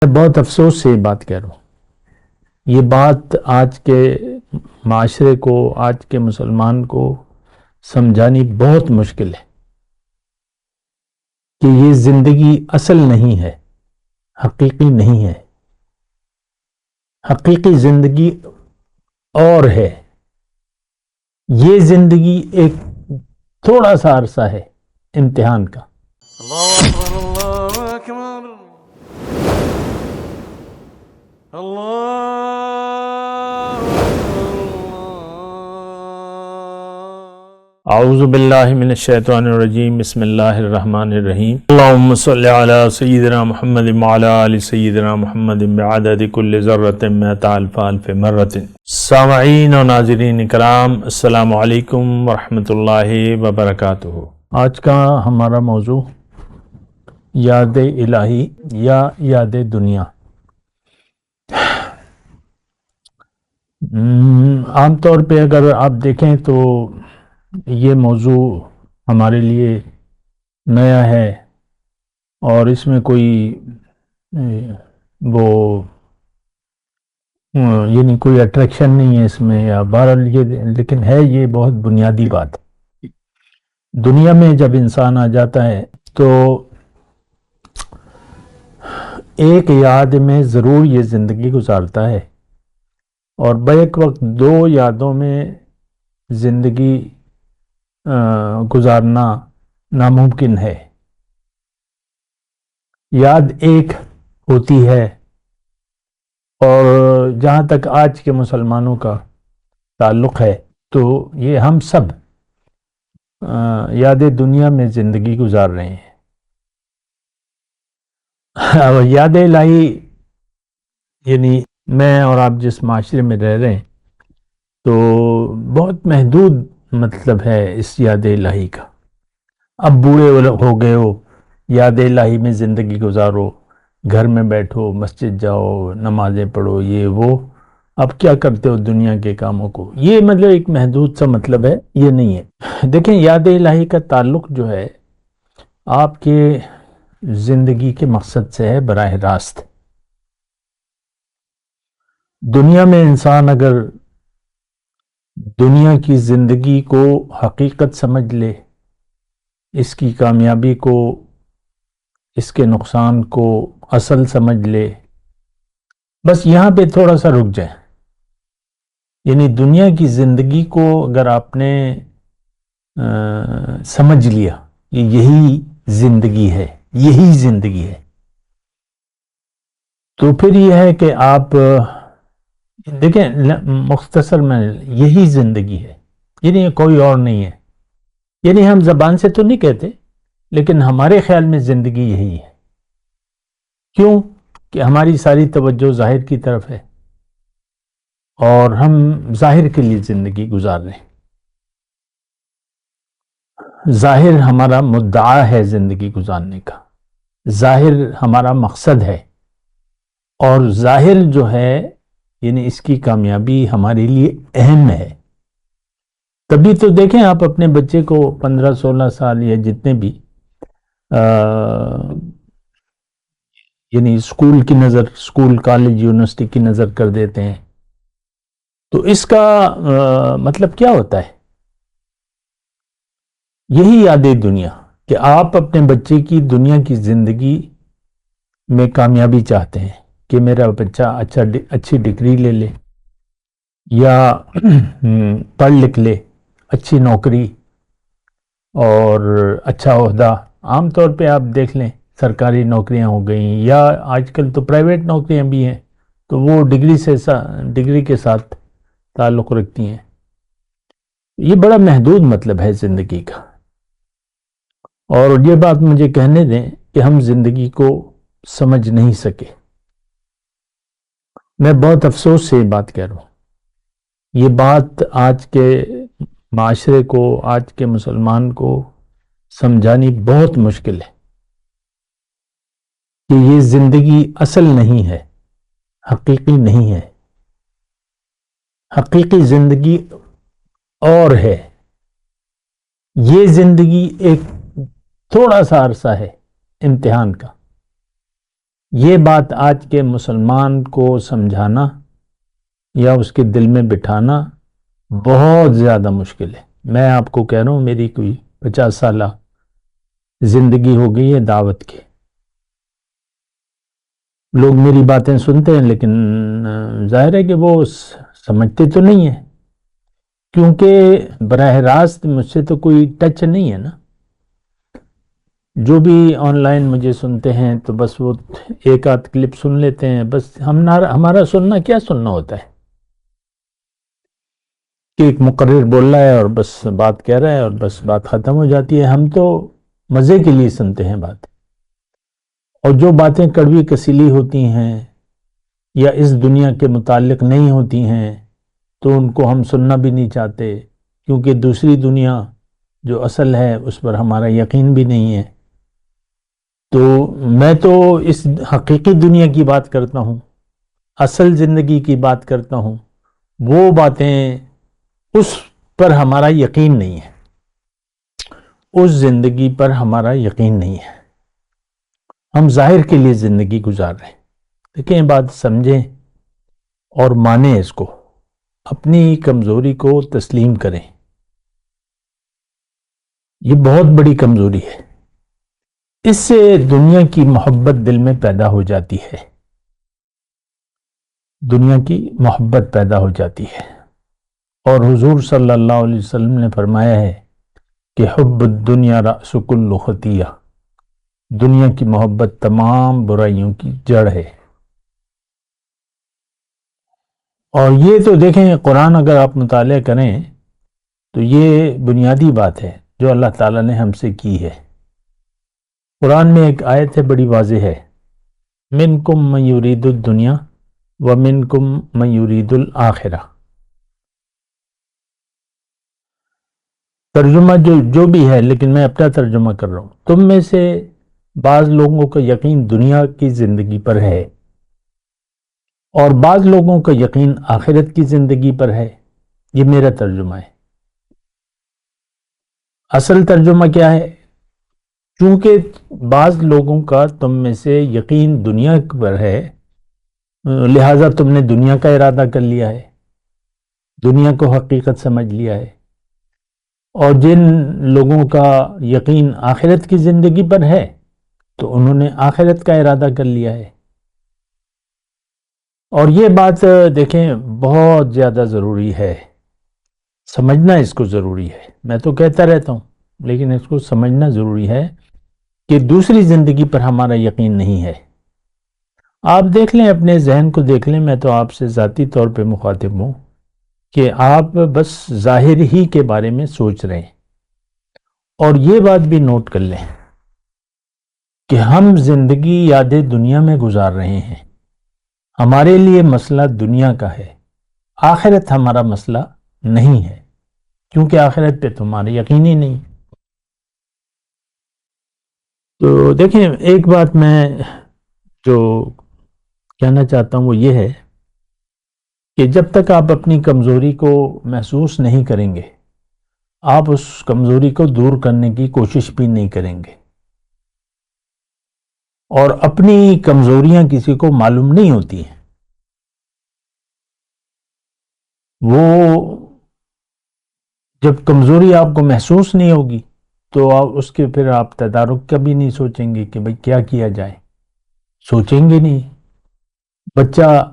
میں بہت افسوس سے یہ بات کہہ رہا ہوں. یہ بات آج کے معاشرے کو، آج کے مسلمان کو سمجھانی بہت مشکل ہے کہ یہ زندگی اصل نہیں ہے، حقیقی نہیں ہے. حقیقی زندگی اور ہے. یہ زندگی ایک تھوڑا سا عرصہ ہے امتحان کا. اللہ اکبر اللہ اکبر اللہ اعوذ باللہ من الشیطان الرجیم. بسم اللہ الرحمن الرحیم. اللہم صلی علی سیدنا محمد وعلی آل سیدنا محمد بعدد کل ذرۃ مئۃ الف الف مرۃ. سامعین و ناظرین کرام، السلام علیکم ورحمۃ اللہ وبرکاتہ. آج کا ہمارا موضوع یاد الہی یا یاد دنیا. عام طور پہ اگر آپ دیکھیں تو یہ موضوع ہمارے لیے نیا ہے اور اس میں کوئی وہ یعنی کوئی اٹریکشن نہیں ہے اس میں، یا بہرحال یہ لیکن ہے یہ بہت بنیادی بات. دنیا میں جب انسان آ جاتا ہے تو ایک یاد میں ضرور یہ زندگی گزارتا ہے، اور بیک وقت دو یادوں میں زندگی گزارنا ناممکن ہے. یاد ایک ہوتی ہے، اور جہاں تک آج کے مسلمانوں کا تعلق ہے تو یہ ہم سب یاد دنیا میں زندگی گزار رہے ہیں. یاد الہی یعنی میں اور آپ جس معاشرے میں رہ رہے ہیں تو بہت محدود مطلب ہے اس یاد الہی کا. اب بوڑھے ہو گئے ہو، یاد الہی میں زندگی گزارو، گھر میں بیٹھو، مسجد جاؤ، نمازیں پڑھو، یہ وہ. اب کیا کرتے ہو دنیا کے کاموں کو؟ یہ مطلب ایک محدود سا مطلب ہے، یہ نہیں ہے. دیکھیں، یاد الہی کا تعلق جو ہے آپ کے زندگی کے مقصد سے ہے براہ راست. دنیا میں انسان اگر دنیا کی زندگی کو حقیقت سمجھ لے، اس کی کامیابی کو، اس کے نقصان کو اصل سمجھ لے، بس یہاں پہ تھوڑا سا رک جائیں. یعنی دنیا کی زندگی کو اگر آپ نے سمجھ لیا کہ یہی زندگی ہے، یہی زندگی ہے، تو پھر یہ ہے کہ آپ دیکھیں مختصر میں یہی زندگی ہے، یعنی کوئی اور نہیں ہے. یعنی ہم زبان سے تو نہیں کہتے، لیکن ہمارے خیال میں زندگی یہی ہے. کیوں کہ ہماری ساری توجہ ظاہر کی طرف ہے اور ہم ظاہر کے لیے زندگی گزار رہے ہیں. ظاہر ہمارا مدعا ہے زندگی گزارنے کا، ظاہر ہمارا مقصد ہے، اور ظاہر جو ہے یعنی اس کی کامیابی ہمارے لیے اہم ہے. تبھی تو دیکھیں آپ اپنے بچے کو 15-16 سال یا جتنے بھی یعنی اسکول کی نظر، اسکول کالج یونیورسٹی کی نظر کر دیتے ہیں. تو اس کا مطلب کیا ہوتا ہے؟ یہی یاد دنیا کہ آپ اپنے بچے کی دنیا کی زندگی میں کامیابی چاہتے ہیں کہ میرا بچہ اچھی ڈگری لے لے، یا پڑھ لکھ لے، اچھی نوکری اور اچھا عہدہ. عام طور پہ آپ دیکھ لیں سرکاری نوکریاں ہو گئیں، یا آج کل تو پرائیویٹ نوکریاں بھی ہیں تو وہ ڈگری کے ساتھ تعلق رکھتی ہیں. یہ بڑا محدود مطلب ہے زندگی کا. اور یہ بات مجھے کہنے دیں کہ ہم زندگی کو سمجھ نہیں سکے. میں بہت افسوس سے یہ بات کہہ رہا ہوں. یہ بات آج کے معاشرے کو، آج کے مسلمان کو سمجھانی بہت مشکل ہے کہ یہ زندگی اصل نہیں ہے، حقیقی نہیں ہے. حقیقی زندگی اور ہے. یہ زندگی ایک تھوڑا سا عرصہ ہے امتحان کا. یہ بات آج کے مسلمان کو سمجھانا یا اس کے دل میں بٹھانا بہت زیادہ مشکل ہے۔ میں آپ کو کہہ رہا ہوں، میری کوئی 50 سالہ زندگی ہو گئی ہے دعوت کی۔ لوگ میری باتیں سنتے ہیں لیکن ظاہر ہے کہ وہ سمجھتے تو نہیں ہیں، کیونکہ براہ راست مجھ سے تو کوئی ٹچ نہیں ہے نا۔ جو بھی آن لائن مجھے سنتے ہیں تو بس وہ ایک آدھ کلپ سن لیتے ہیں، بس ہمارا سننا کیا سننا ہوتا ہے کہ ایک مقرر بول رہا ہے اور بس بات کہہ رہا ہے اور بس بات ختم ہو جاتی ہے۔ ہم تو مزے کے لیے سنتے ہیں بات، اور جو باتیں کڑوی کسیلی ہوتی ہیں یا اس دنیا کے متعلق نہیں ہوتی ہیں تو ان کو ہم سننا بھی نہیں چاہتے، کیونکہ دوسری دنیا جو اصل ہے اس پر ہمارا یقین بھی نہیں ہے۔ تو میں تو اس حقیقی دنیا کی بات کرتا ہوں، اصل زندگی کی بات کرتا ہوں۔ وہ باتیں اس پر ہمارا یقین نہیں ہے، اس زندگی پر ہمارا یقین نہیں ہے۔ ہم ظاہر کے لیے زندگی گزار رہے ہیں۔ دیکھیں، بات سمجھیں اور مانیں اس کو، اپنی کمزوری کو تسلیم کریں۔ یہ بہت بڑی کمزوری ہے، اس سے دنیا کی محبت دل میں پیدا ہو جاتی ہے، دنیا کی محبت پیدا ہو جاتی ہے۔ اور حضور صلی اللہ علیہ وسلم نے فرمایا ہے کہ حب الدنیا رأس کل خطیہ، دنیا کی محبت تمام برائیوں کی جڑ ہے۔ اور یہ تو دیکھیں، قرآن اگر آپ مطالعہ کریں تو یہ بنیادی بات ہے جو اللہ تعالیٰ نے ہم سے کی ہے۔ قرآن میں ایک آیت ہے بڑی واضح ہے، منکم من یرید الدنیا ومنکم من یرید الآخرہ۔ ترجمہ جو بھی ہے، لیکن میں اپنا ترجمہ کر رہا ہوں۔ تم میں سے بعض لوگوں کا یقین دنیا کی زندگی پر ہے اور بعض لوگوں کا یقین آخرت کی زندگی پر ہے۔ یہ میرا ترجمہ ہے۔ اصل ترجمہ کیا ہے؟ چونکہ بعض لوگوں کا تم میں سے یقین دنیا پر ہے، لہٰذا تم نے دنیا کا ارادہ کر لیا ہے، دنیا کو حقیقت سمجھ لیا ہے۔ اور جن لوگوں کا یقین آخرت کی زندگی پر ہے تو انہوں نے آخرت کا ارادہ کر لیا ہے۔ اور یہ بات دیکھیں بہت زیادہ ضروری ہے، سمجھنا اس کو ضروری ہے۔ میں تو کہتا رہتا ہوں لیکن اس کو سمجھنا ضروری ہے کہ دوسری زندگی پر ہمارا یقین نہیں ہے۔ آپ دیکھ لیں، اپنے ذہن کو دیکھ لیں، میں تو آپ سے ذاتی طور پہ مخاطب ہوں کہ آپ بس ظاہر ہی کے بارے میں سوچ رہے ہیں۔ اور یہ بات بھی نوٹ کر لیں کہ ہم زندگی یاد دنیا میں گزار رہے ہیں۔ ہمارے لیے مسئلہ دنیا کا ہے، آخرت ہمارا مسئلہ نہیں ہے، کیونکہ آخرت پہ تمہارا یقین ہی نہیں۔ تو دیکھیں، ایک بات میں جو کہنا چاہتا ہوں وہ یہ ہے کہ جب تک آپ اپنی کمزوری کو محسوس نہیں کریں گے، آپ اس کمزوری کو دور کرنے کی کوشش بھی نہیں کریں گے۔ اور اپنی کمزوریاں کسی کو معلوم نہیں ہوتی ہیں، وہ جب کمزوری آپ کو محسوس نہیں ہوگی تو اس کے پھر آپ تدارک کا بھی نہیں سوچیں گے کہ بھئی کیا کیا جائے، سوچیں گے نہیں۔ بچہ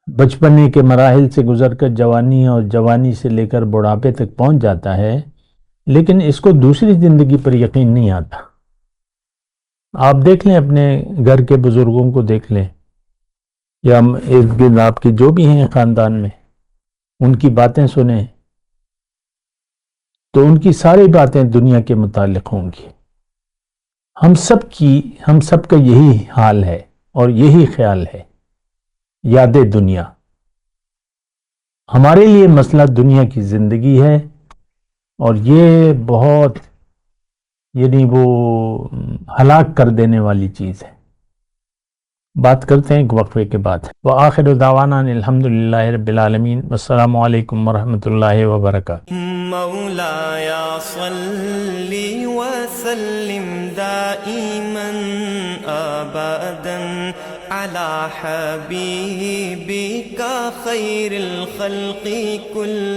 بچپنے کے مراحل سے گزر کر جوانی اور جوانی سے لے کر بڑھاپے تک پہنچ جاتا ہے، لیکن اس کو دوسری زندگی پر یقین نہیں آتا۔ آپ دیکھ لیں، اپنے گھر کے بزرگوں کو دیکھ لیں یا ارد گرد آپ کے جو بھی ہیں خاندان میں، ان کی باتیں سنیں تو ان کی ساری باتیں دنیا کے متعلق ہوں گی۔ ہم سب کا یہی حال ہے اور یہی خیال ہے، یاد دنیا۔ ہمارے لیے مسئلہ دنیا کی زندگی ہے، اور یہ بہت وہ ہلاک کر دینے والی چیز ہے۔ بات کرتے ہیں ایک وقفے کے بعد۔ وآخر دعوانا الحمدللہ رب العالمین، والسلام علیکم ورحمۃ اللہ وبرکاتہ۔ مولاي صل وسلم دائما صلاة على حبيبك خير الخلق كلهم